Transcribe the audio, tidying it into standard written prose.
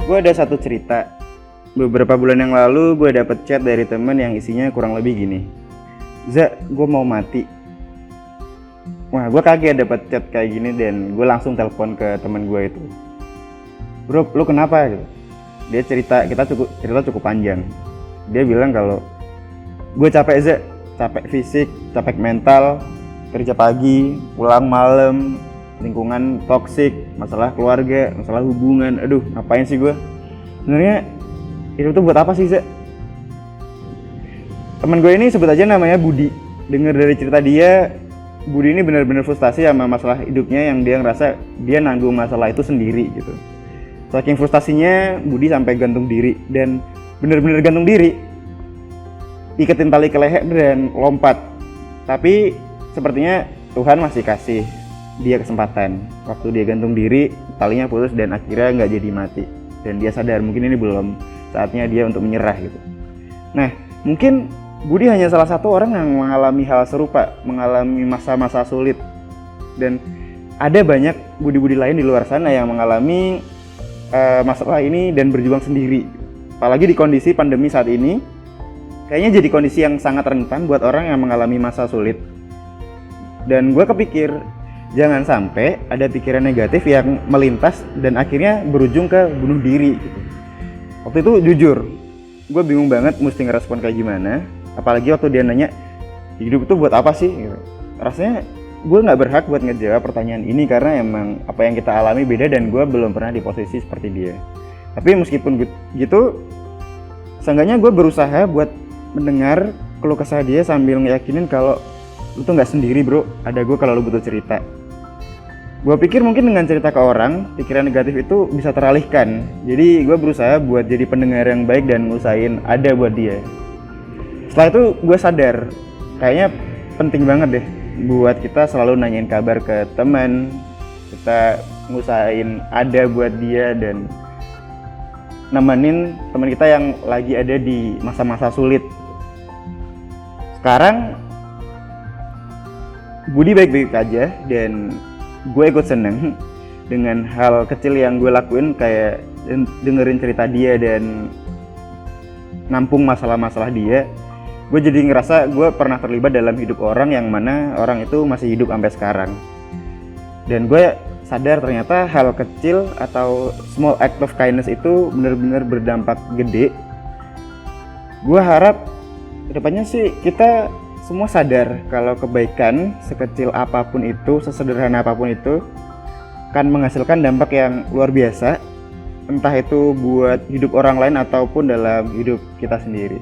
Gue ada satu cerita. Beberapa bulan yang lalu gue dapet chat dari temen yang isinya kurang lebih gini. Za, gue mau mati. Wah, gue kaget dapet chat kayak gini dan gue langsung telepon ke temen gue itu. Bro, lu kenapa? Gitu. Dia cerita cukup panjang. Dia bilang kalau gue capek Za, capek fisik, capek mental, kerja pagi, pulang malam, lingkungan toksik, masalah keluarga, masalah hubungan. Aduh, ngapain sih gue? Sebenarnya itu tuh buat apa sih, Za? Temen gue ini sebut aja namanya Budi. Dengar dari cerita dia, Budi ini benar-benar frustasi sama masalah hidupnya yang dia ngerasa dia nanggung masalah itu sendiri gitu. Saking frustasinya, Budi sampai gantung diri dan benar-benar gantung diri. Iketin tali ke leher dan lompat. Tapi sepertinya Tuhan masih kasih dia kesempatan. Waktu dia gantung diri, talinya putus dan akhirnya nggak jadi mati. Dan dia sadar mungkin ini belum saatnya dia untuk menyerah gitu. Nah, mungkin Budi hanya salah satu orang yang mengalami hal serupa, mengalami masa-masa sulit. Dan ada banyak Budi-Budi lain di luar sana yang mengalami masalah ini dan berjuang sendiri. Apalagi di kondisi pandemi saat ini, kayaknya jadi kondisi yang sangat rentan buat orang yang mengalami masa sulit. Dan gue kepikir, jangan sampai ada pikiran negatif yang melintas dan akhirnya berujung ke bunuh diri gitu. Waktu itu jujur, gue bingung banget mesti ngerespon kayak gimana. Apalagi waktu dia nanya, hidup itu buat apa sih? Gitu. Rasanya gue gak berhak buat ngejawab pertanyaan ini karena emang apa yang kita alami beda dan gue belum pernah di posisi seperti dia. Tapi meskipun gitu, seenggaknya gue berusaha buat mendengar keluh kesah dia sambil ngeyakinin kalau lu tuh gak sendiri bro, ada gue kalau lu butuh cerita. Gue pikir mungkin dengan cerita ke orang, pikiran negatif itu bisa teralihkan. Jadi gue berusaha buat jadi pendengar yang baik dan ngusahain ada buat dia. Setelah itu gue sadar, kayaknya penting banget deh buat kita selalu nanyain kabar ke teman. Kita ngusahain ada buat dia dan nemenin teman kita yang lagi ada di masa-masa sulit. Sekarang Budi baik-baik aja dan gue ikut seneng dengan hal kecil yang gue lakuin kayak dengerin cerita dia dan nampung masalah-masalah dia. Gue jadi ngerasa gue pernah terlibat dalam hidup orang yang mana orang itu masih hidup sampai sekarang. Dan gue sadar ternyata hal kecil atau small act of kindness itu benar-benar berdampak gede. Gue harap kedepannya sih kita semua sadar kalau kebaikan sekecil apapun itu, sesederhana apapun itu akan menghasilkan dampak yang luar biasa, entah itu buat hidup orang lain ataupun dalam hidup kita sendiri.